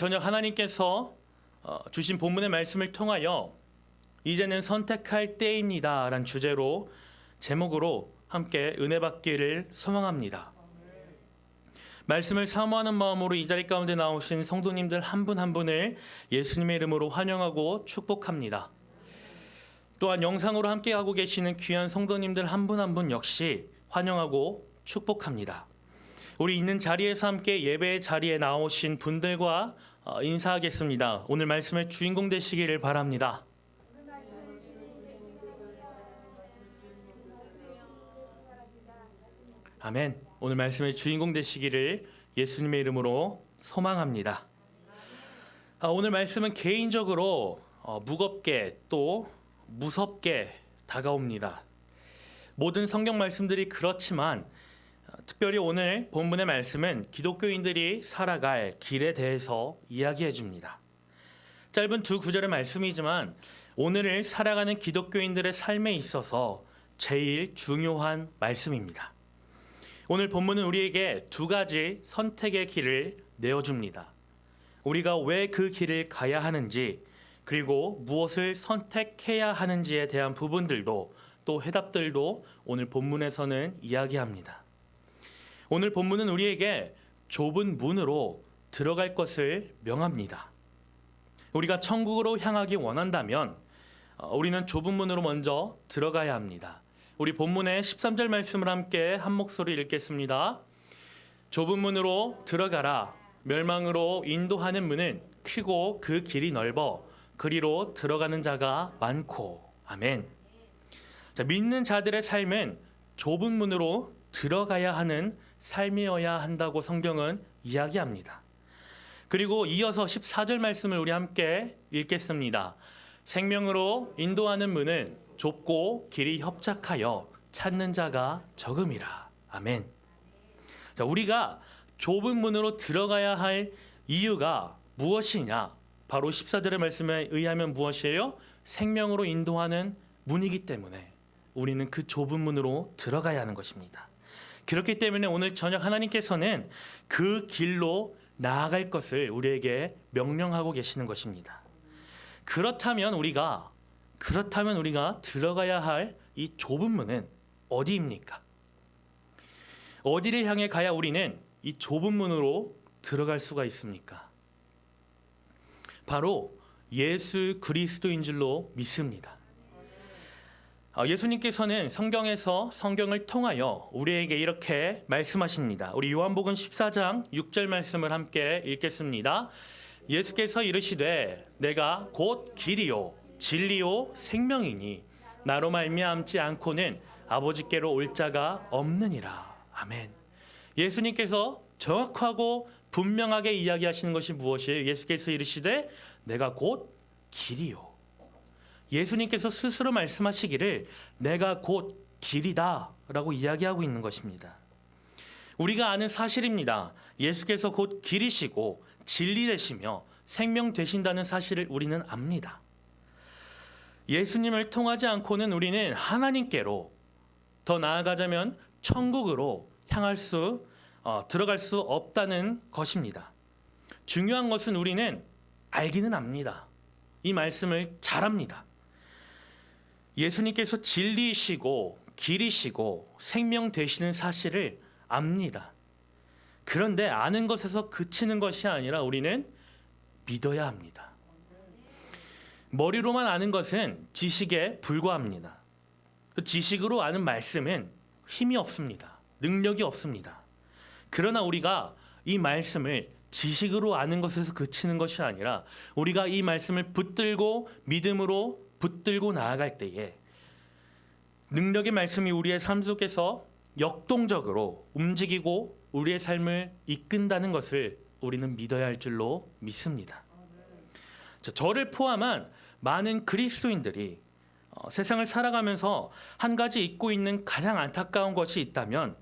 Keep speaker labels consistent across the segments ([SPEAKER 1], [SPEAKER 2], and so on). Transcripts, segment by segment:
[SPEAKER 1] 저녁 하나님께서 주신 본문의 말씀을 통하여 이제는 선택할 때입니다 라는 주제로 제목으로 함께 은혜 받기를 소망합니다. 말씀을 사모하는 마음으로 이 자리 가운데 나오신 성도님들 한 분 한 분을 예수님의 이름으로 환영하고 축복합니다. 또한 영상으로 함께하고 계시는 귀한 성도님들 한 분 한 분 역시 환영하고 축복합니다. 우리 있는 자리에서 함께 예배의 자리에 나오신 분들과 인사하겠습니다. 오늘 말씀의 주인공 되시기를 바랍니다. 아멘. 오늘 말씀의 주인공 되시기를 예수님의 이름으로 소망합니다. 오늘 말씀은 개인적으로 무겁게 또 무섭게 다가옵니다. 모든 성경 말씀들이 그렇지만 특별히 오늘 본문의 말씀은 기독교인들이 살아갈 길에 대해서 이야기해 줍니다. 짧은 두 구절의 말씀이지만 오늘을 살아가는 기독교인들의 삶에 있어서 제일 중요한 말씀입니다. 오늘 본문은 우리에게 두 가지 선택의 길을 내어줍니다. 우리가 왜 그 길을 가야 하는지, 그리고 무엇을 선택해야 하는지에 대한 부분들도 또 해답들도 오늘 본문에서는 이야기합니다. 오늘 본문은 우리에게 좁은 문으로 들어갈 것을 명합니다. 우리가 천국으로 향하기 원한다면 우리는 좁은 문으로 먼저 들어가야 합니다. 우리 본문의 13절 말씀을 함께 한 목소리 읽겠습니다. 좁은 문으로 들어가라. 멸망으로 인도하는 문은 크고 그 길이 넓어 그리로 들어가는 자가 많고. 아멘. 자, 믿는 자들의 삶은 좁은 문으로 들어가야 하는 삶이어야 한다고 성경은 이야기합니다. 그리고 이어서 14절 말씀을 우리 함께 읽겠습니다. 생명으로 인도하는 문은 좁고 길이 협착하여 찾는 자가 적음이라. 아멘. 자, 우리가 좁은 문으로 들어가야 할 이유가 무엇이냐? 바로 14절의 말씀에 의하면 무엇이에요? 생명으로 인도하는 문이기 때문에 우리는 그 좁은 문으로 들어가야 하는 것입니다. 그렇기 때문에 오늘 저녁 하나님께서는 그 길로 나아갈 것을 우리에게 명령하고 계시는 것입니다. 그렇다면 우리가 들어가야 할 이 좁은 문은 어디입니까? 어디를 향해 가야 우리는 이 좁은 문으로 들어갈 수가 있습니까? 바로 예수 그리스도인 줄로 믿습니다. 예수님께서는 성경에서 성경을 통하여 우리에게 이렇게 말씀하십니다. 우리 요한복음 14장 6절 말씀을 함께 읽겠습니다. 예수께서 이르시되 내가 곧 길이요 진리요 생명이니 나로 말미암지 않고는 아버지께로 올 자가 없느니라. 아멘. 예수님께서 정확하고 분명하게 이야기하시는 것이 무엇이에요? 예수께서 이르시되 내가 곧 길이요. 예수님께서 스스로 말씀하시기를 내가 곧 길이다 라고 이야기하고 있는 것입니다. 우리가 아는 사실입니다. 예수께서 곧 길이시고 진리 되시며 생명 되신다는 사실을 우리는 압니다. 예수님을 통하지 않고는 우리는 하나님께로, 더 나아가자면 천국으로 들어갈 수 없다는 것입니다. 중요한 것은 우리는 알기는 압니다. 이 말씀을 잘 압니다. 예수님께서 진리이시고 길이시고 생명 되시는 사실을 압니다. 그런데 아는 것에서 그치는 것이 아니라 우리는 믿어야 합니다. 머리로만 아는 것은 지식에 불과합니다. 지식으로 아는 말씀은 힘이 없습니다. 능력이 없습니다. 그러나 우리가 이 말씀을 지식으로 아는 것에서 그치는 것이 아니라 우리가 이 말씀을 붙들고 믿음으로 붙들고 나아갈 때에 능력의 말씀이 우리의 삶 속에서 역동적으로 움직이고 우리의 삶을 이끈다는 것을 우리는 믿어야 할 줄로 믿습니다. 저를 포함한 많은 그리스도인들이 세상을 살아가면서 한 가지 잊고 있는 가장 안타까운 것이 있다면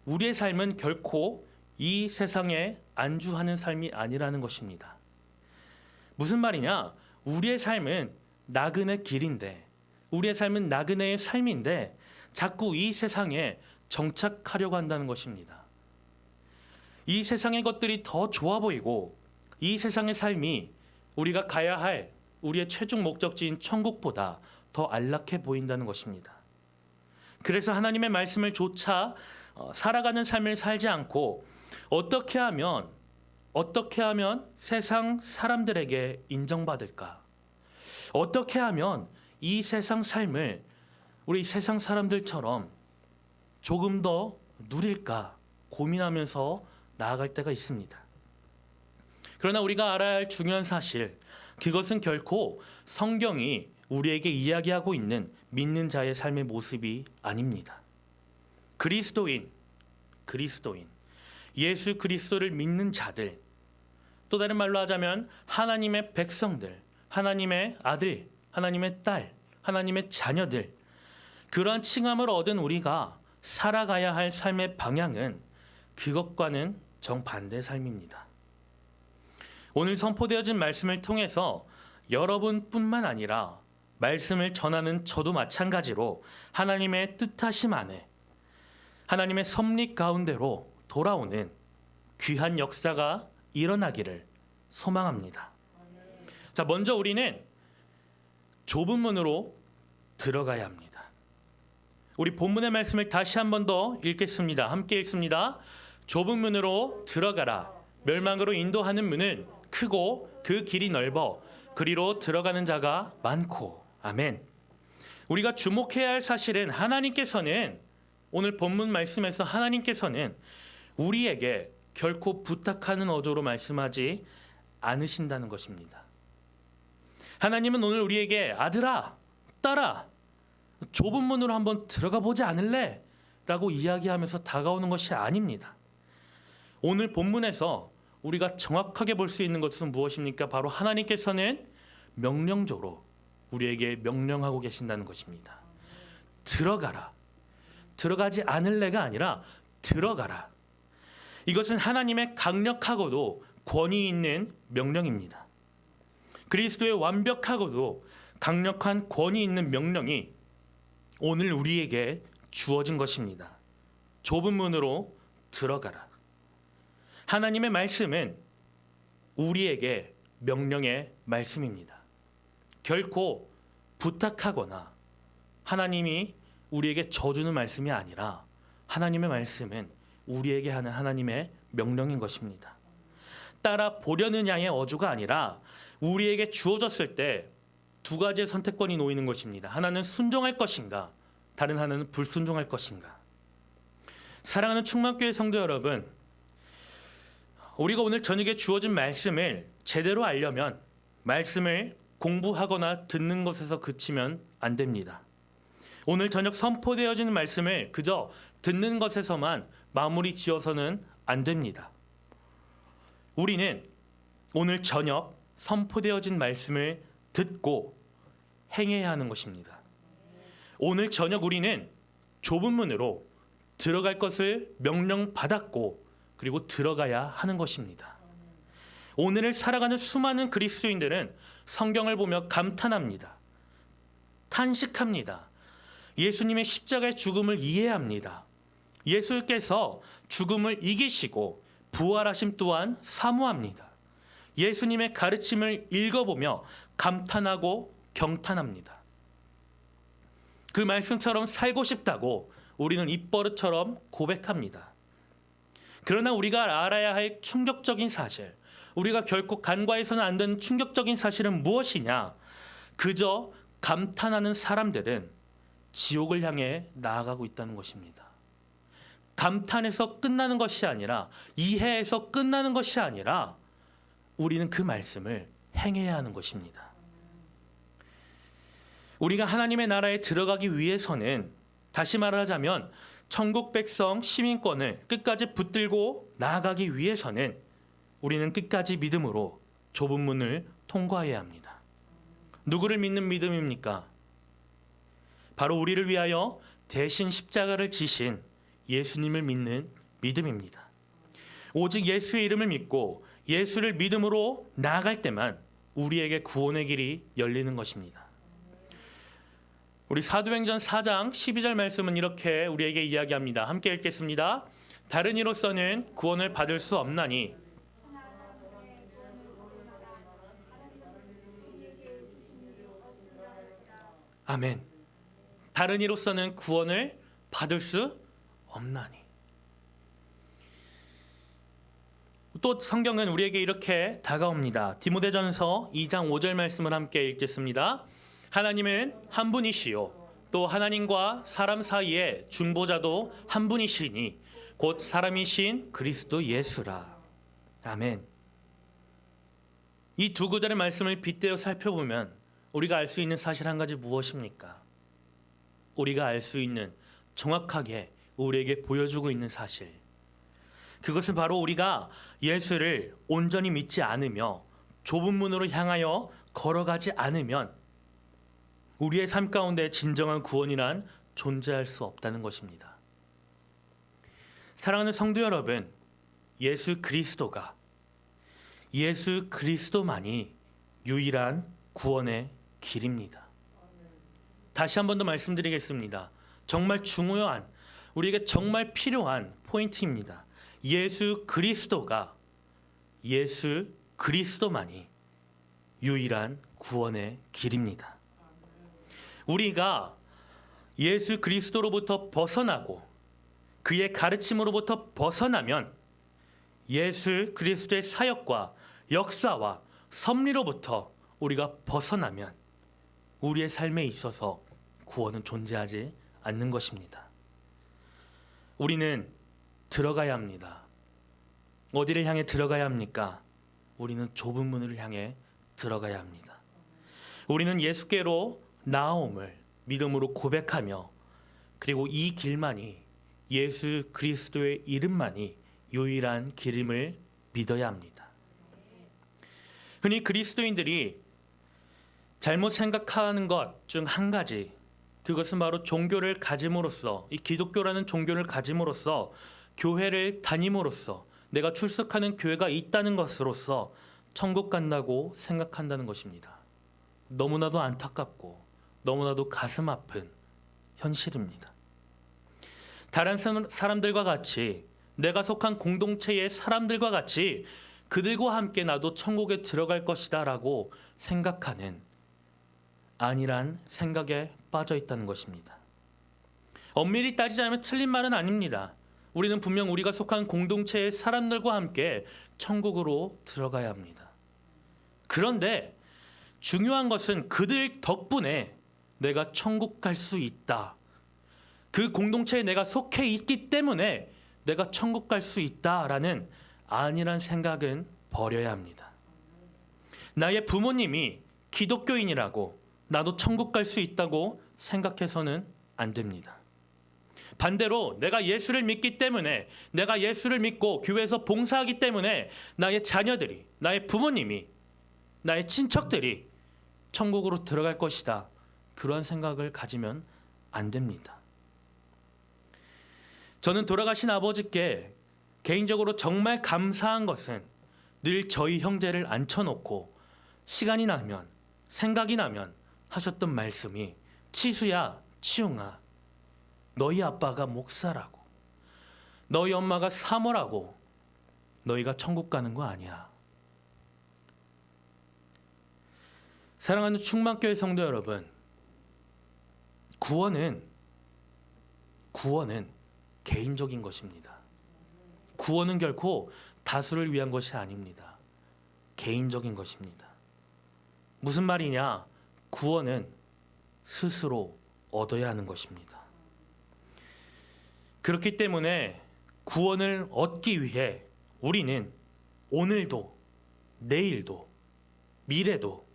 [SPEAKER 1] 우리의 삶은 결코 이 세상에 안주하는 삶이 아니라는 것입니다. 무슨 말이냐? 우리의 삶은 나그네 길인데, 우리의 삶은 나그네의 삶인데 자꾸 이 세상에 정착하려고 한다는 것입니다. 이 세상의 것들이 더 좋아 보이고 이 세상의 삶이 우리가 가야 할 우리의 최종 목적지인 천국보다 더 안락해 보인다는 것입니다. 그래서 하나님의 말씀을 조차 살아가는 삶을 살지 않고 어떻게 하면 세상 사람들에게 인정받을까? 어떻게 하면 이 세상 삶을 우리 세상 사람들처럼 조금 더 누릴까 고민하면서 나아갈 때가 있습니다. 그러나 우리가 알아야 할 중요한 사실, 그것은 결코 성경이 우리에게 이야기하고 있는 믿는 자의 삶의 모습이 아닙니다. 그리스도인, 예수 그리스도를 믿는 자들, 또 다른 말로 하자면 하나님의 백성들, 하나님의 아들, 하나님의 딸, 하나님의 자녀들, 그러한 칭함을 얻은 우리가 살아가야 할 삶의 방향은 그것과는 정반대의 삶입니다. 오늘 선포되어진 말씀을 통해서 여러분뿐만 아니라 말씀을 전하는 저도 마찬가지로 하나님의 뜻하심 안에 하나님의 섭리 가운데로 돌아오는 귀한 역사가 일어나기를 소망합니다. 자, 먼저 우리는 좁은 문으로 들어가야 합니다. 우리 본문의 말씀을 다시 한 번 더 읽겠습니다. 함께 읽습니다. 좁은 문으로 들어가라. 멸망으로 인도하는 문은 크고 그 길이 넓어 그리로 들어가는 자가 많고. 아멘. 우리가 주목해야 할 사실은 하나님께서는 오늘 본문 말씀에서 하나님께서는 우리에게 결코 부탁하는 어조로 말씀하지 않으신다는 것입니다. 하나님은 오늘 우리에게 아들아, 딸아, 좁은 문으로 한번 들어가 보지 않을래? 라고 이야기하면서 다가오는 것이 아닙니다. 오늘 본문에서 우리가 정확하게 볼 수 있는 것은 무엇입니까? 바로 하나님께서는 명령조로 우리에게 명령하고 계신다는 것입니다. 들어가라. 들어가지 않을래가 아니라 들어가라. 이것은 하나님의 강력하고도 권위 있는 명령입니다. 그리스도의 완벽하고도 강력한 권위 있는 명령이 오늘 우리에게 주어진 것입니다. 좁은 문으로 들어가라. 하나님의 말씀은 우리에게 명령의 말씀입니다. 결코 부탁하거나 하나님이 우리에게 져주는 말씀이 아니라 하나님의 말씀은 우리에게 하는 하나님의 명령인 것입니다. 따라 보려느냐의 어조가 아니라 우리에게 주어졌을 때 두 가지의 선택권이 놓이는 것입니다. 하나는 순종할 것인가, 다른 하나는 불순종할 것인가. 사랑하는 충만교회 성도 여러분, 우리가 오늘 저녁에 주어진 말씀을 제대로 알려면 말씀을 공부하거나 듣는 것에서 그치면 안 됩니다. 오늘 저녁 선포되어지는 말씀을 그저 듣는 것에서만 마무리 지어서는 안 됩니다. 우리는 오늘 저녁 선포되어진 말씀을 듣고 행해야 하는 것입니다. 오늘 저녁 우리는 좁은 문으로 들어갈 것을 명령받았고 그리고 들어가야 하는 것입니다. 오늘을 살아가는 수많은 그리스도인들은 성경을 보며 감탄합니다. 탄식합니다. 예수님의 십자가의 죽음을 이해합니다. 예수께서 죽음을 이기시고 부활하심 또한 사모합니다. 예수님의 가르침을 읽어보며 감탄하고 경탄합니다. 그 말씀처럼 살고 싶다고 우리는 입버릇처럼 고백합니다. 그러나 우리가 알아야 할 충격적인 사실, 우리가 결코 간과해서는 안 되는 충격적인 사실은 무엇이냐? 그저 감탄하는 사람들은 지옥을 향해 나아가고 있다는 것입니다. 감탄해서 끝나는 것이 아니라, 이해해서 끝나는 것이 아니라 우리는 그 말씀을 행해야 하는 것입니다. 우리가 하나님의 나라에 들어가기 위해서는, 다시 말하자면 천국 백성 시민권을 끝까지 붙들고 나아가기 위해서는 우리는 끝까지 믿음으로 좁은 문을 통과해야 합니다. 누구를 믿는 믿음입니까? 바로 우리를 위하여 대신 십자가를 지신 예수님을 믿는 믿음입니다. 오직 예수의 이름을 믿고 예수를 믿음으로 나아갈 때만 우리에게 구원의 길이 열리는 것입니다. 우리 사도행전 4장 12절 말씀은 이렇게 우리에게 이야기합니다. 함께 읽겠습니다. 다른 이로서는 구원을 받을 수 없나니 아멘. 다른 이로서는 구원을 받을 수 없나니. 또 성경은 우리에게 이렇게 다가옵니다. 디모데전서 2장 5절 말씀을 함께 읽겠습니다. 하나님은 한 분이시요 또 하나님과 사람 사이에 중보자도 한 분이시니 곧 사람이신 그리스도 예수라. 아멘. 이 두 구절의 말씀을 빗대어 살펴보면 우리가 알 수 있는 사실 한 가지 무엇입니까? 우리가 알 수 있는, 정확하게 우리에게 보여주고 있는 사실, 그것은 바로 우리가 예수를 온전히 믿지 않으며 좁은 문으로 향하여 걸어가지 않으면 우리의 삶 가운데 진정한 구원이란 존재할 수 없다는 것입니다. 사랑하는 성도 여러분, 예수 그리스도만이 유일한 구원의 길입니다. 다시 한 번 더 말씀드리겠습니다. 정말 중요한, 우리에게 정말 필요한 포인트입니다. 예수 그리스도만이 유일한 구원의 길입니다. 우리가 예수 그리스도로부터 벗어나고 그의 가르침으로부터 벗어나면 예수 그리스도의 사역과 역사와 섭리로부터 우리가 벗어나면 우리의 삶에 있어서 구원은 존재하지 않는 것입니다. 우리는 들어가야 합니다. 어디를 향해 들어가야 합니까? 우리는 좁은 문을 향해 들어가야 합니다. 우리는 예수께로 나아옴을 믿음으로 고백하며, 그리고 이 길만이, 예수 그리스도의 이름만이 유일한 길임을 믿어야 합니다. 흔히 그리스도인들이 잘못 생각하는 것 중 한 가지, 그것은 바로 종교를 가짐으로써, 이 기독교라는 종교를 가짐으로써, 교회를 다님으로써, 내가 출석하는 교회가 있다는 것으로서 천국 간다고 생각한다는 것입니다. 너무나도 안타깝고 너무나도 가슴 아픈 현실입니다. 다른 사람들과 같이, 내가 속한 공동체의 사람들과 같이 그들과 함께 나도 천국에 들어갈 것이다 라고 생각하는 아니란 생각에 빠져 있다는 것입니다. 엄밀히 따지자면 틀린 말은 아닙니다. 우리는 분명 우리가 속한 공동체의 사람들과 함께 천국으로 들어가야 합니다. 그런데 중요한 것은 그들 덕분에 내가 천국 갈 수 있다, 그 공동체에 내가 속해 있기 때문에 내가 천국 갈 수 있다라는 아니란 생각은 버려야 합니다. 나의 부모님이 기독교인이라고 나도 천국 갈 수 있다고 생각해서는 안 됩니다. 반대로 내가 예수를 믿기 때문에, 내가 예수를 믿고 교회에서 봉사하기 때문에 나의 자녀들이, 나의 부모님이, 나의 친척들이 천국으로 들어갈 것이다, 그러한 생각을 가지면 안 됩니다. 저는 돌아가신 아버지께 개인적으로 정말 감사한 것은 늘 저희 형제를 앉혀놓고 시간이 나면, 생각이 나면 하셨던 말씀이, 치수야, 치웅아, 너희 아빠가 목사라고, 너희 엄마가 사모라고 너희가 천국 가는 거 아니야. 사랑하는 충만교회 성도 여러분, 구원은 개인적인 것입니다. 구원은 결코 다수를 위한 것이 아닙니다. 개인적인 것입니다. 무슨 말이냐? 구원은 스스로 얻어야 하는 것입니다. 그렇기 때문에 구원을 얻기 위해 우리는 오늘도, 내일도, 미래도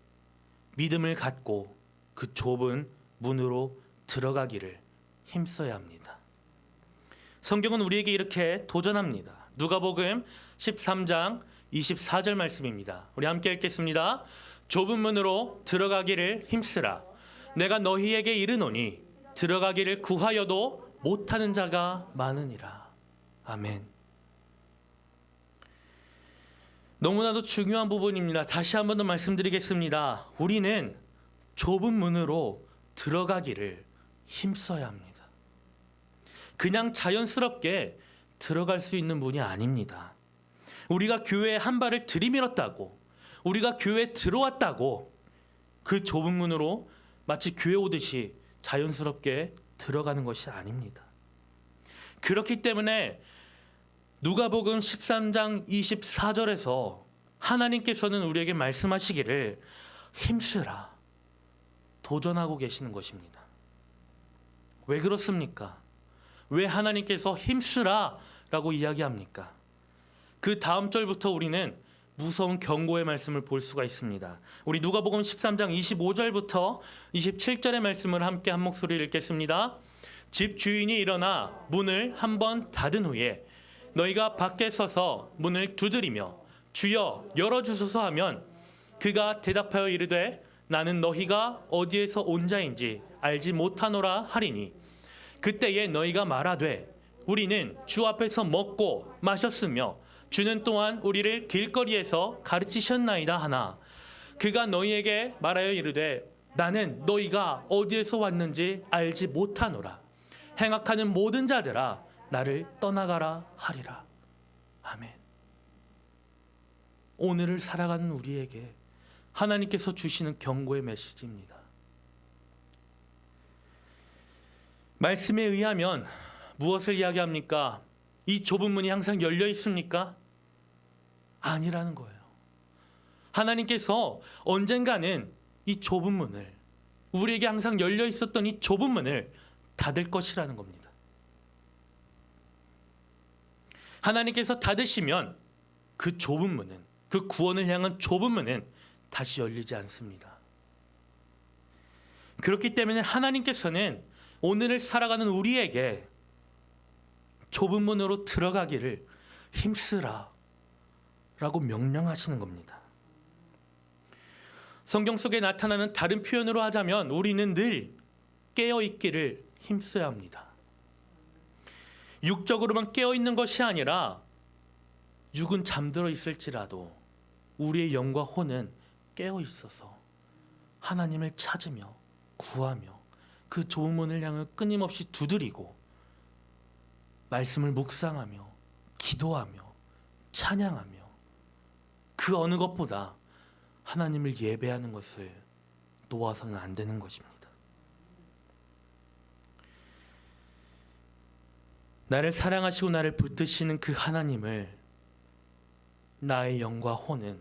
[SPEAKER 1] 믿음을 갖고 그 좁은 문으로 들어가기를 힘써야 합니다. 성경은 우리에게 이렇게 도전합니다. 누가복음 13장 24절 말씀입니다. 우리 함께 읽겠습니다. 좁은 문으로 들어가기를 힘쓰라. 내가 너희에게 이르노니 들어가기를 구하여도 못하는 자가 많으니라. 아멘. 너무나도 중요한 부분입니다. 다시 한 번 더 말씀드리겠습니다. 우리는 좁은 문으로 들어가기를 힘써야 합니다. 그냥 자연스럽게 들어갈 수 있는 문이 아닙니다. 우리가 교회에 한 발을 들이밀었다고, 우리가 교회에 들어왔다고 그 좁은 문으로 마치 교회 오듯이 자연스럽게 들어가는 것이 아닙니다. 그렇기 때문에 누가복음 13장 24절에서 하나님께서는 우리에게 말씀하시기를 힘쓰라, 도전하고 계시는 것입니다. 왜 그렇습니까? 왜 하나님께서 힘쓰라 라고 이야기합니까? 그 다음 절부터 우리는 무서운 경고의 말씀을 볼 수가 있습니다. 우리 누가복음 13장 25절부터 27절의 말씀을 함께 한 목소리를 읽겠습니다. 집 주인이 일어나 문을 한번 닫은 후에 너희가 밖에 서서 문을 두드리며 주여 열어주소서 하면 그가 대답하여 이르되 나는 너희가 어디에서 온 자인지 알지 못하노라 하리니 그때에 너희가 말하되 우리는 주 앞에서 먹고 마셨으며 주는 또한 우리를 길거리에서 가르치셨나이다 하나 그가 너희에게 말하여 이르되 나는 너희가 어디에서 왔는지 알지 못하노라. 행악하는 모든 자들아 나를 떠나가라 하리라. 아멘. 오늘을 살아가는 우리에게 하나님께서 주시는 경고의 메시지입니다. 말씀에 의하면 무엇을 이야기합니까? 이 좁은 문이 항상 열려 있습니까? 아니라는 거예요. 하나님께서 언젠가는 이 좁은 문을, 우리에게 항상 열려 있었던 이 좁은 문을 닫을 것이라는 겁니다. 하나님께서 닫으시면 그 좁은 문은, 그 구원을 향한 좁은 문은 다시 열리지 않습니다. 그렇기 때문에 하나님께서는 오늘을 살아가는 우리에게 좁은 문으로 들어가기를 힘쓰라 라고 명령하시는 겁니다. 성경 속에 나타나는 다른 표현으로 하자면 우리는 늘 깨어있기를 힘써야 합니다. 육적으로만 깨어있는 것이 아니라 육은 잠들어 있을지라도 우리의 영과 혼은 깨어있어서 하나님을 찾으며 구하며 그 좁은 문을 향해 끊임없이 두드리고 말씀을 묵상하며 기도하며 찬양하며 그 어느 것보다 하나님을 예배하는 것을 놓아서는 안 되는 것입니다. 나를 사랑하시고 나를 붙드시는 그 하나님을 나의 영과 혼은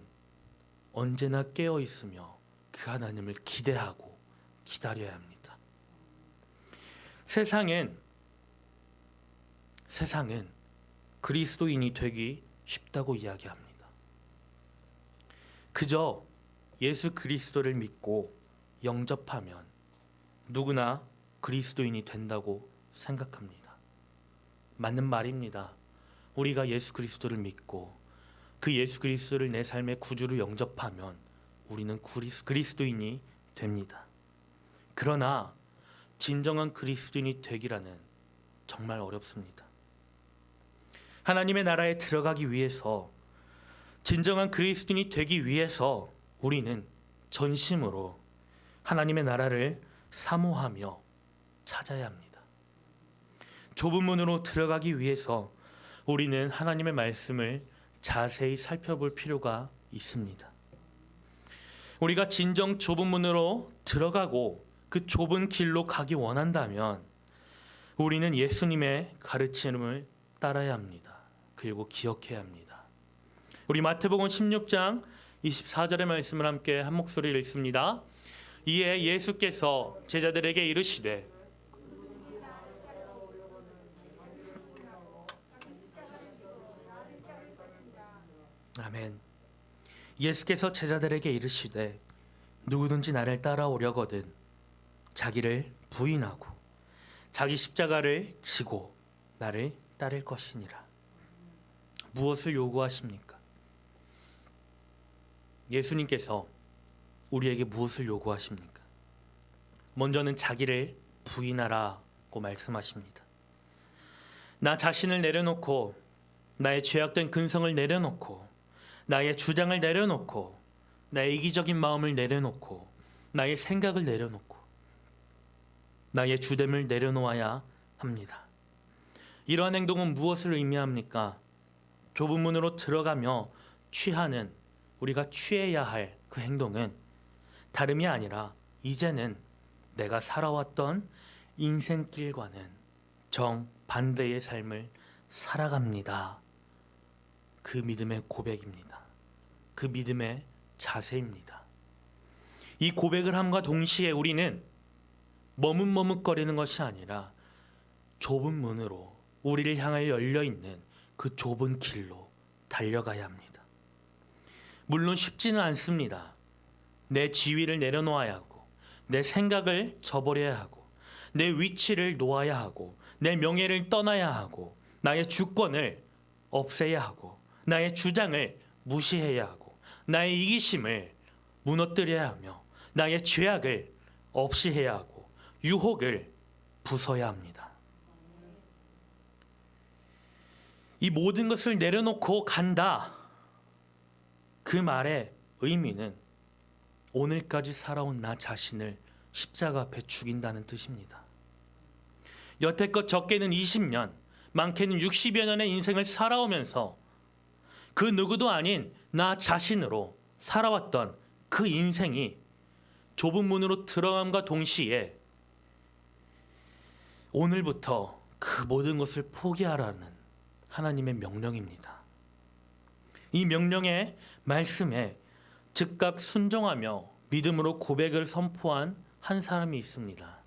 [SPEAKER 1] 언제나 깨어 있으며 그 하나님을 기대하고 기다려야 합니다. 세상은 그리스도인이 되기 쉽다고 이야기합니다. 그저 예수 그리스도를 믿고 영접하면 누구나 그리스도인이 된다고 생각합니다. 맞는 말입니다. 우리가 예수 그리스도를 믿고 그 예수 그리스도를 내 삶의 구주로 영접하면 우리는 그리스도인이 됩니다. 그러나 진정한 그리스도인이 되기라는 정말 어렵습니다. 하나님의 나라에 들어가기 위해서, 진정한 그리스도인이 되기 위해서 우리는 전심으로 하나님의 나라를 사모하며 찾아야 합니다. 좁은 문으로 들어가기 위해서 우리는 하나님의 말씀을 자세히 살펴볼 필요가 있습니다. 우리가 진정 좁은 문으로 들어가고 그 좁은 길로 가기 원한다면 우리는 예수님의 가르침을 따라야 합니다. 그리고 기억해야 합니다. 우리 마태복음 16장 24절의 말씀을 함께 한 목소리를 읽습니다. 이에 예수께서 제자들에게 이르시되 아멘. 예수께서 제자들에게 이르시되 누구든지 나를 따라오려거든 자기를 부인하고 자기 십자가를 지고 나를 따를 것이니라. 무엇을 요구하십니까? 예수님께서 우리에게 무엇을 요구하십니까? 먼저는 자기를 부인하라고 말씀하십니다. 나 자신을 내려놓고 나의 죄악된 근성을 내려놓고 나의 주장을 내려놓고 나의 이기적인 마음을 내려놓고 나의 생각을 내려놓고 나의 주됨을 내려놓아야 합니다. 이러한 행동은 무엇을 의미합니까? 좁은 문으로 들어가며 취하는, 우리가 취해야 할 그 행동은 다름이 아니라 이제는 내가 살아왔던 인생길과는 정반대의 삶을 살아갑니다. 그 믿음의 고백입니다. 그 믿음의 자세입니다. 이 고백을 함과 동시에 우리는 머뭇머뭇거리는 것이 아니라 좁은 문으로 우리를 향하여 열려있는 그 좁은 길로 달려가야 합니다. 물론 쉽지는 않습니다. 내 지위를 내려놓아야 하고, 내 생각을 저버려야 하고, 내 위치를 놓아야 하고, 내 명예를 떠나야 하고, 나의 주권을 없애야 하고, 나의 주장을 무시해야 하고, 나의 이기심을 무너뜨려야 하며, 나의 죄악을 없이 해야 하고, 유혹을 부숴야 합니다. 이 모든 것을 내려놓고 간다. 그 말의 의미는 오늘까지 살아온 나 자신을 십자가 앞에 죽인다는 뜻입니다. 여태껏 적게는 20년, 많게는 60여 년의 인생을 살아오면서 그 누구도 아닌 나 자신으로 살아왔던 그 인생이 좁은 문으로 들어감과 동시에 오늘부터 그 모든 것을 포기하라는 하나님의 명령입니다. 이 명령의 말씀에 즉각 순종하며 믿음으로 고백을 선포한 한 사람이 있습니다.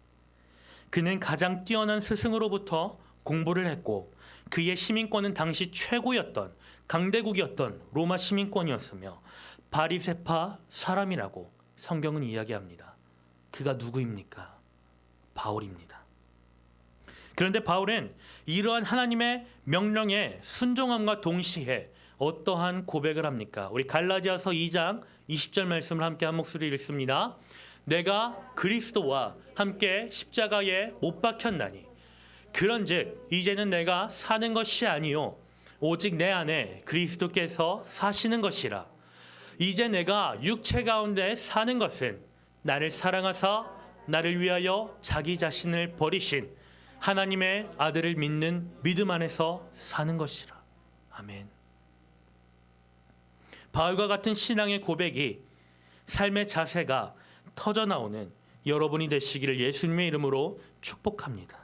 [SPEAKER 1] 그는 가장 뛰어난 스승으로부터 공부를 했고 그의 시민권은 당시 최고였던 강대국이었던 로마 시민권이었으며 바리새파 사람이라고 성경은 이야기합니다. 그가 누구입니까? 바울입니다. 그런데 바울은 이러한 하나님의 명령에 순종함과 동시에 어떠한 고백을 합니까? 우리 갈라디아서 2장 20절 말씀을 함께 한 목소리를 읽습니다. 내가 그리스도와 함께 십자가에 못 박혔나니 그런즉 이제는 내가 사는 것이 아니요 오직 내 안에 그리스도께서 사시는 것이라. 이제 내가 육체 가운데 사는 것은 나를 사랑하사 나를 위하여 자기 자신을 버리신 하나님의 아들을 믿는 믿음 안에서 사는 것이라. 아멘. 바울과 같은 신앙의 고백이 삶의 자세가 터져나오는 여러분이 되시기를 예수님의 이름으로 축복합니다.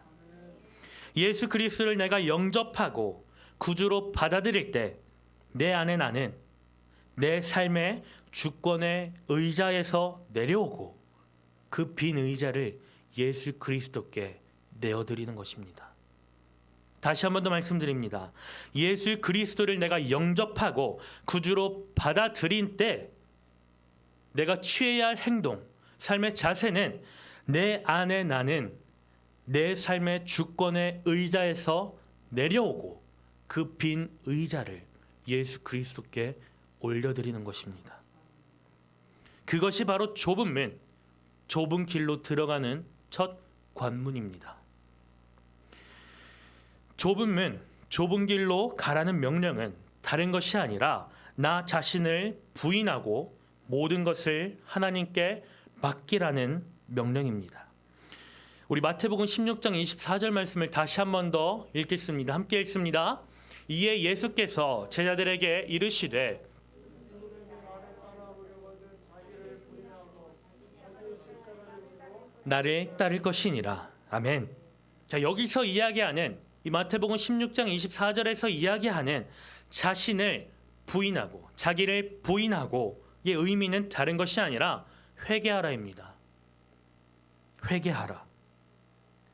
[SPEAKER 1] 예수 그리스도를 내가 영접하고 구주로 받아들일 때 내 안에 나는 내 삶의 주권의 의자에서 내려오고 그 빈 의자를 예수 그리스도께 내어드리는 것입니다. 다시 한 번 더 말씀드립니다. 예수 그리스도를 내가 영접하고 구주로 받아들인 때 내가 취해야 할 행동, 삶의 자세는 내 안에 나는 내 삶의 주권의 의자에서 내려오고 그 빈 의자를 예수 그리스도께 올려드리는 것입니다. 그것이 바로 좁은 문, 좁은 길로 들어가는 첫 관문입니다. 좁은 문, 좁은 길로 가라는 명령은 다른 것이 아니라 나 자신을 부인하고 모든 것을 하나님께 맡기라는 명령입니다. 우리 마태복음 16장 24절 말씀을 다시 한 번 더 읽겠습니다. 함께 읽습니다. 이에 예수께서 제자들에게 이르시되 나를 따를 것이니라. 아멘. 자, 여기서 이야기하는 이 마태복음 16장 24절에서 이야기하는 자신을 부인하고 자기를 부인하고의 의미는 다른 것이 아니라 회개하라입니다. 회개하라.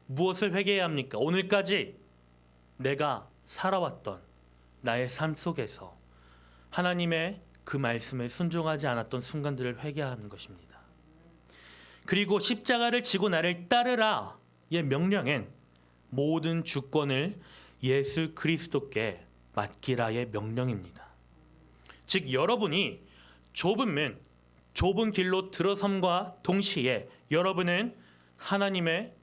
[SPEAKER 1] 무엇을 회개해야 합니까? 오늘까지 내가 살아왔던 나의 삶 속에서 하나님의 그 말씀에 순종하지 않았던 순간들을 회개하는 것입니다. 그리고 십자가를 지고 나를 따르라의 명령은 모든 주권을 예수 그리스도께 맡기라의 명령입니다. 즉 여러분이 좁은 문, 좁은 길로 들어섬과 동시에 여러분은 하나님의,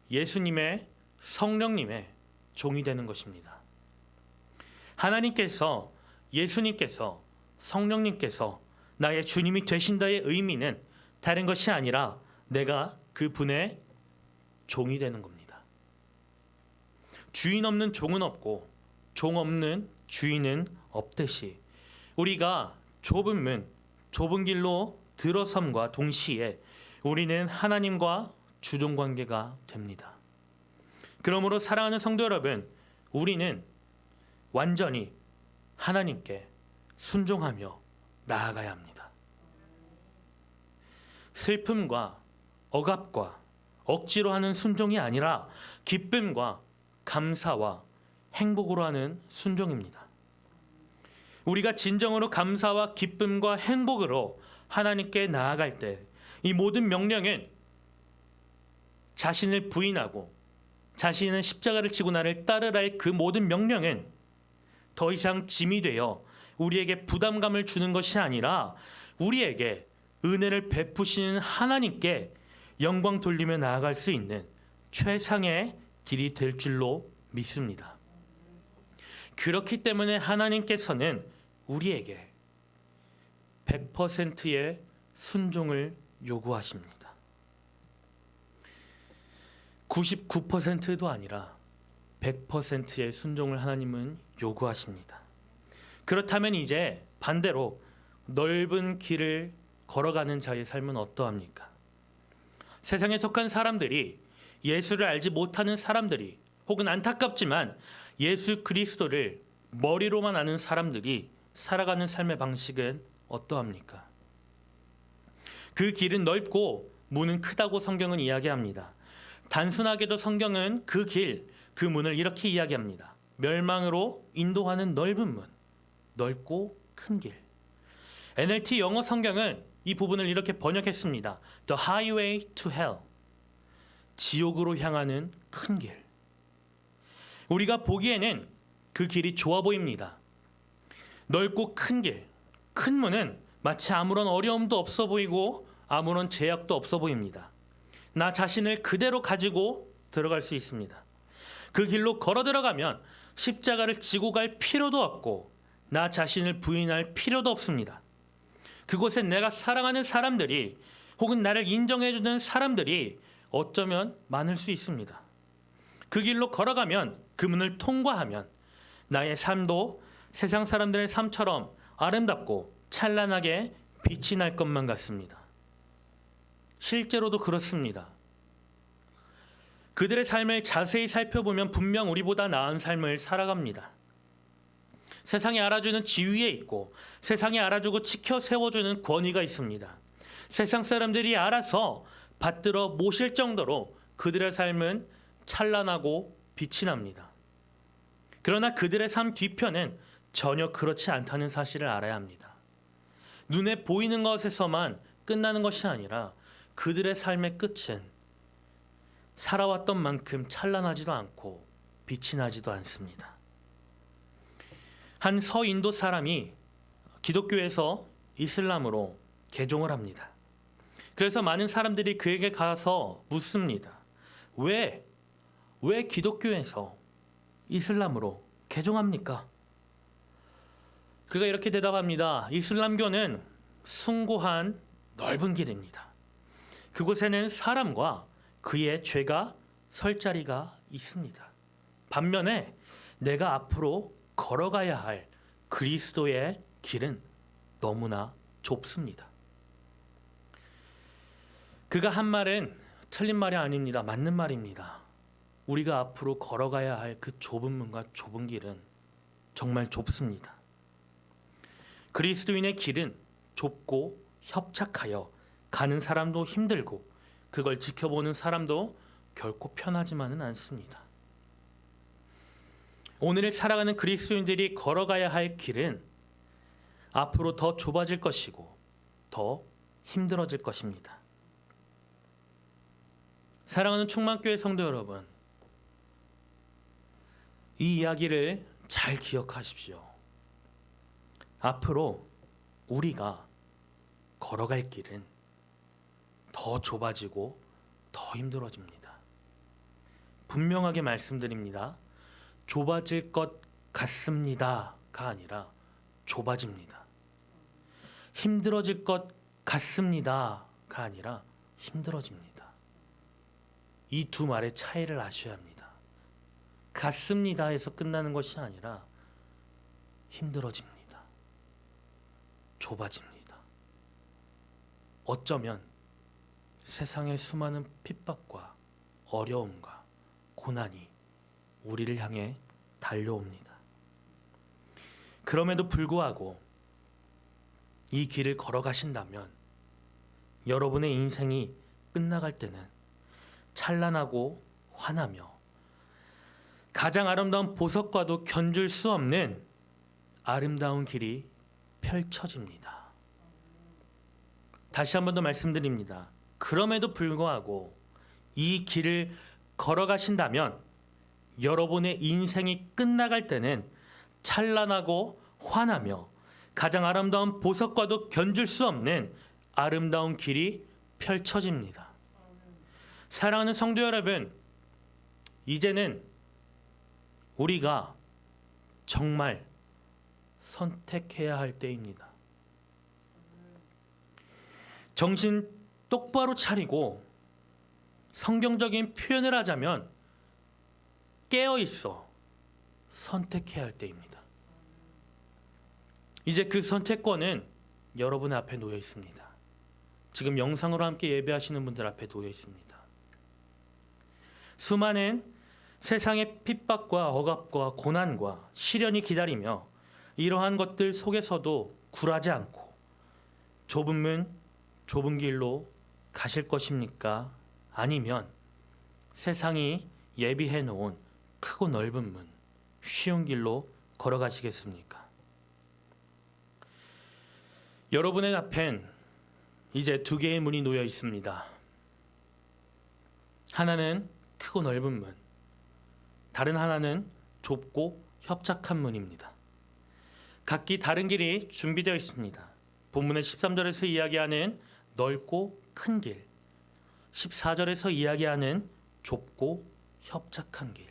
[SPEAKER 1] 예수님의, 성령님의 종이 되는 것입니다. 하나님께서, 예수님께서, 성령님께서 나의 주님이 되신다의 의미는 다른 것이 아니라 내가 그 분의 종이 되는 겁니다. 주인 없는 종은 없고 종 없는 주인은 없듯이 우리가 좁은 문, 좁은 길로 들어섬과 동시에 우리는 하나님과 주종 관계가 됩니다. 그러므로 사랑하는 성도 여러분, 우리는 완전히 하나님께 순종하며 나아가야 합니다. 슬픔과 억압과 억지로 하는 순종이 아니라 기쁨과 감사와 행복으로 하는 순종입니다. 우리가 진정으로 감사와 기쁨과 행복으로 하나님께 나아갈 때 이 모든 명령은 자신을 부인하고 자신은 십자가를 지고 나를 따르라의 그 모든 명령은 더 이상 짐이 되어 우리에게 부담감을 주는 것이 아니라 우리에게 은혜를 베푸시는 하나님께 영광 돌리며 나아갈 수 있는 최상의 길이 될 줄로 믿습니다. 그렇기 때문에 하나님께서는 우리에게 100%의 순종을 요구하십니다. 99%도 아니라 100%의 순종을 하나님은 요구하십니다. 그렇다면 이제 반대로 넓은 길을 걸어가는 자의 삶은 어떠합니까? 세상에 속한 사람들이, 예수를 알지 못하는 사람들이, 혹은 안타깝지만 예수 그리스도를 머리로만 아는 사람들이 살아가는 삶의 방식은 어떠합니까? 그 길은 넓고 문은 크다고 성경은 이야기합니다. 단순하게도 성경은 그 길, 그 문을 이렇게 이야기합니다. 멸망으로 인도하는 넓은 문, 넓고 큰 길. NLT 영어 성경은 이 부분을 이렇게 번역했습니다. The highway to hell. 지옥으로 향하는 큰 길. 우리가 보기에는 그 길이 좋아 보입니다. 넓고 큰 길, 큰 문은 마치 아무런 어려움도 없어 보이고 아무런 제약도 없어 보입니다. 나 자신을 그대로 가지고 들어갈 수 있습니다. 그 길로 걸어 들어가면 십자가를 지고 갈 필요도 없고 나 자신을 부인할 필요도 없습니다. 그곳에 내가 사랑하는 사람들이 혹은 나를 인정해주는 사람들이 어쩌면 많을 수 있습니다. 그 길로 걸어가면 그 문을 통과하면 나의 삶도 세상 사람들의 삶처럼 아름답고 찬란하게 빛이 날 것만 같습니다. 실제로도 그렇습니다. 그들의 삶을 자세히 살펴보면 분명 우리보다 나은 삶을 살아갑니다. 세상에 알아주는 지위에 있고 세상에 알아주고 지켜 세워주는 권위가 있습니다. 세상 사람들이 알아서 받들어 모실 정도로 그들의 삶은 찬란하고 빛이 납니다. 그러나 그들의 삶 뒤편은 전혀 그렇지 않다는 사실을 알아야 합니다. 눈에 보이는 것에서만 끝나는 것이 아니라 그들의 삶의 끝은 살아왔던 만큼 찬란하지도 않고 빛이 나지도 않습니다. 한 서인도 사람이 기독교에서 이슬람으로 개종을 합니다. 그래서 많은 사람들이 그에게 가서 묻습니다. 왜 기독교에서 이슬람으로 개종합니까? 그가 이렇게 대답합니다. 이슬람교는 숭고한 넓은 길입니다. 그곳에는 사람과 그의 죄가 설 자리가 있습니다. 반면에 내가 앞으로 걸어가야 할 그리스도의 길은 너무나 좁습니다. 그가 한 말은 틀린 말이 아닙니다. 맞는 말입니다. 우리가 앞으로 걸어가야 할 그 좁은 문과 좁은 길은 정말 좁습니다. 그리스도인의 길은 좁고 협착하여 가는 사람도 힘들고 그걸 지켜보는 사람도 결코 편하지만은 않습니다. 오늘을 살아가는 그리스도인들이 걸어가야 할 길은 앞으로 더 좁아질 것이고 더 힘들어질 것입니다. 사랑하는 충만교회 성도 여러분, 이 이야기를 잘 기억하십시오. 앞으로 우리가 걸어갈 길은 더 좁아지고 더 힘들어집니다. 분명하게 말씀드립니다. 좁아질 것 같습니다가 아니라 좁아집니다. 힘들어질 것 같습니다가 아니라 힘들어집니다. 이 두 말의 차이를 아셔야 합니다. 같습니다에서 끝나는 것이 아니라 힘들어집니다. 좁아집니다. 어쩌면 세상의 수많은 핍박과 어려움과 고난이 우리를 향해 달려옵니다. 그럼에도 불구하고 이 길을 걸어가신다면 여러분의 인생이 끝나갈 때는 찬란하고 환하며 가장 아름다운 보석과도 견줄 수 없는 아름다운 길이 펼쳐집니다. 다시 한 번 더 말씀드립니다. 그럼에도 불구하고 이 길을 걸어가신다면 여러분의 인생이 끝나갈 때는 찬란하고 환하며 가장 아름다운 보석과도 견줄 수 없는 아름다운 길이 펼쳐집니다. 사랑하는 성도 여러분, 이제는 우리가 정말 선택해야 할 때입니다. 정신 똑바로 차리고 성경적인 표현을 하자면 깨어있어 선택해야 할 때입니다. 이제 그 선택권은 여러분 앞에 놓여 있습니다. 지금 영상으로 함께 예배하시는 분들 앞에 놓여 있습니다. 수많은 세상의 핍박과 억압과 고난과 시련이 기다리며 이러한 것들 속에서도 굴하지 않고 좁은 문, 좁은 길로 가실 것입니까? 아니면 세상이 예비해 놓은 크고 넓은 문, 쉬운 길로 걸어가시겠습니까? 여러분의 앞엔 이제 두 개의 문이 놓여 있습니다. 하나는 크고 넓은 문, 다른 하나는 좁고 협착한 문입니다. 각기 다른 길이 준비되어 있습니다. 본문의 13절에서 이야기하는 넓고 큰 길, 14절에서 이야기하는 좁고 협착한 길.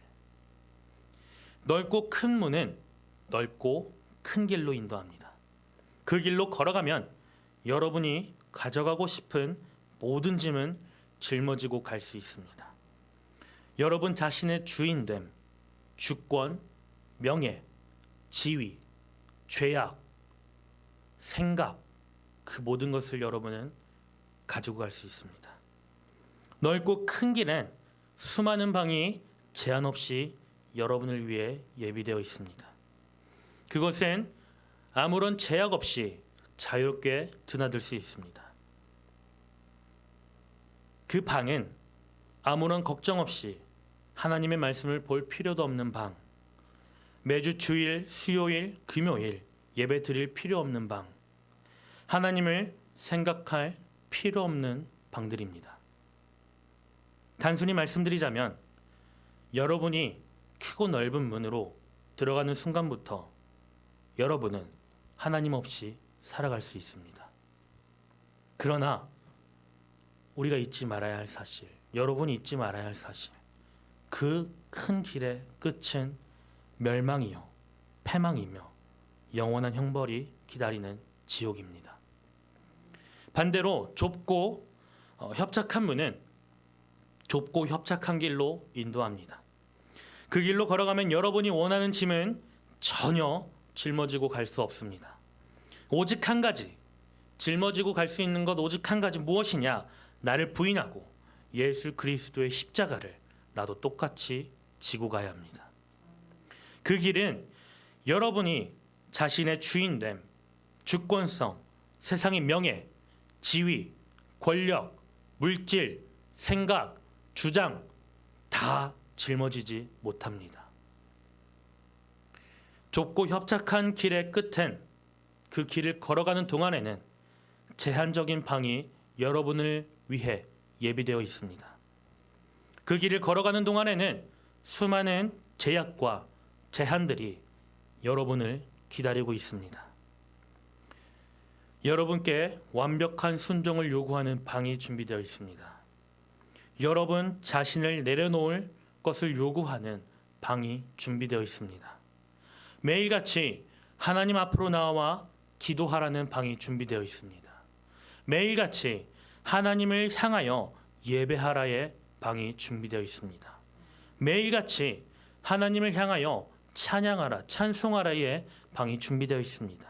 [SPEAKER 1] 넓고 큰 문은 넓고 큰 길로 인도합니다. 그 길로 걸어가면 여러분이 가져가고 싶은 모든 짐은 짊어지고 갈 수 있습니다. 여러분 자신의 주인됨, 주권, 명예, 지위, 죄악, 생각, 그 모든 것을 여러분은 가지고 갈 수 있습니다. 넓고 큰 길엔 수많은 방이 제한 없이 여러분을 위해 예비되어 있습니다. 그것은 아무런 제약 없이 자유롭게 드나들 수 있습니다. 그 방은 아무런 걱정 없이 하나님의 말씀을 볼 필요도 없는 방, 매주 주일, 수요일, 금요일 예배 드릴 필요 없는 방, 하나님을 생각할 필요 없는 방들입니다. 단순히 말씀드리자면 여러분이 크고 넓은 문으로 들어가는 순간부터 여러분은 하나님 없이 살아갈 수 있습니다. 그러나 우리가 잊지 말아야 할 사실, 여러분이 잊지 말아야 할 사실, 그 큰 길의 끝은 멸망이요, 패망이며 영원한 형벌이 기다리는 지옥입니다. 반대로 좁고 협착한 문은 좁고 협착한 길로 인도합니다. 그 길로 걸어가면 여러분이 원하는 짐은 전혀 짊어지고 갈 수 없습니다. 오직 한 가지, 짊어지고 갈 수 있는 것 오직 한 가지, 무엇이냐? 나를 부인하고 예수 그리스도의 십자가를 나도 똑같이 지고 가야 합니다. 그 길은 여러분이 자신의 주인됨, 주권성, 세상의 명예, 지위, 권력, 물질, 생각, 주장 다 짊어지지 못합니다. 좁고 협착한 길의 끝엔 그 길을 걸어가는 동안에는 제한적인 방이 여러분을 위해 예비되어 있습니다. 그 길을 걸어가는 동안에는 수많은 제약과 제한들이 여러분을 기다리고 있습니다. 여러분께 완벽한 순종을 요구하는 방이 준비되어 있습니다. 여러분 자신을 내려놓을 것을 요구하는 방이 준비되어 있습니다. 매일같이 하나님 앞으로 나와 기도하라는 방이 준비되어 있습니다. 매일같이 하나님을 향하여 예배하라의 방이 준비되어 있습니다. 매일같이 하나님을 향하여 찬양하라, 찬송하라의 방이 준비되어 있습니다.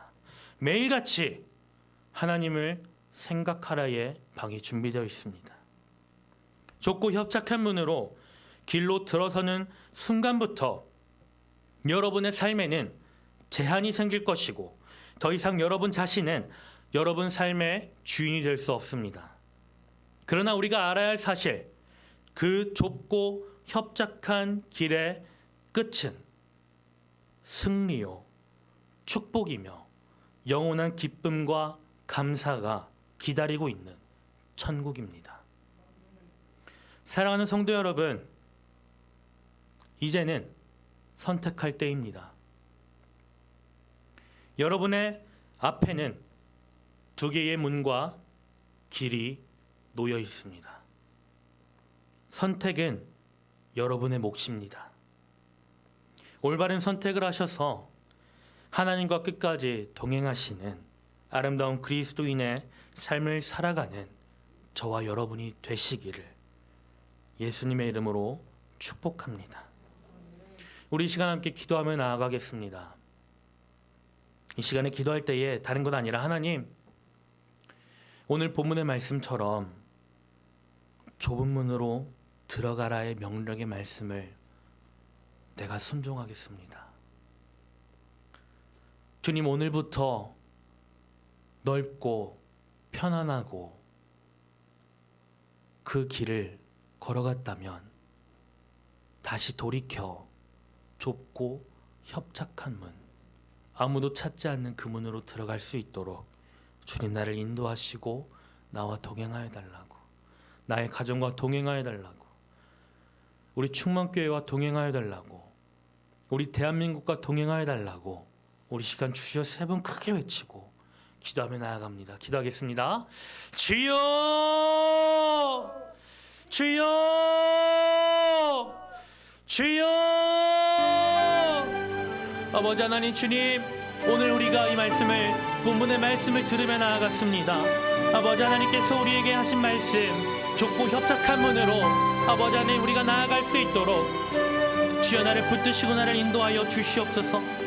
[SPEAKER 1] 매일같이 하나님을 생각하라의 방이 준비되어 있습니다. 좁고 협착한 문으로 길로 들어서는 순간부터 여러분의 삶에는 제한이 생길 것이고 더 이상 여러분 자신은 여러분 삶의 주인이 될 수 없습니다. 그러나 우리가 알아야 할 사실, 그 좁고 협착한 길의 끝은 승리요, 축복이며 영원한 기쁨과 감사가 기다리고 있는 천국입니다. 사랑하는 성도 여러분, 이제는 선택할 때입니다. 여러분의 앞에는 두 개의 문과 길이 놓여 있습니다. 선택은 여러분의 몫입니다. 올바른 선택을 하셔서 하나님과 끝까지 동행하시는 아름다운 그리스도인의 삶을 살아가는 저와 여러분이 되시기를 예수님의 이름으로 축복합니다. 우리 이 시간 함께 기도하며 나아가겠습니다. 이 시간에 기도할 때에 다른 것 아니라 하나님, 오늘 본문의 말씀처럼 좁은 문으로 들어가라의 명령의 말씀을 내가 순종하겠습니다. 주님, 오늘부터 넓고 편안하고 그 길을 걸어갔다면 다시 돌이켜 좁고 협착한 문, 아무도 찾지 않는 그 문으로 들어갈 수 있도록 주님 나를 인도하시고 나와 동행하여 달라고, 나의 가정과 동행하여 달라고, 우리 충만교회와 동행하여 달라고, 우리 대한민국과 동행하여 달라고 우리 시간 주여 세 번 크게 외치고 기도하며 나아갑니다. 기도하겠습니다. 주여, 주여, 주여. 아버지 하나님, 주님, 오늘 우리가 이 말씀을, 본문의 말씀을 들으며 나아갔습니다. 아버지 하나님께서 우리에게 하신 말씀, 좁고 협착한 문으로 아버지 하나님 우리가 나아갈 수 있도록 주여 나를 붙드시고 나를 인도하여 주시옵소서.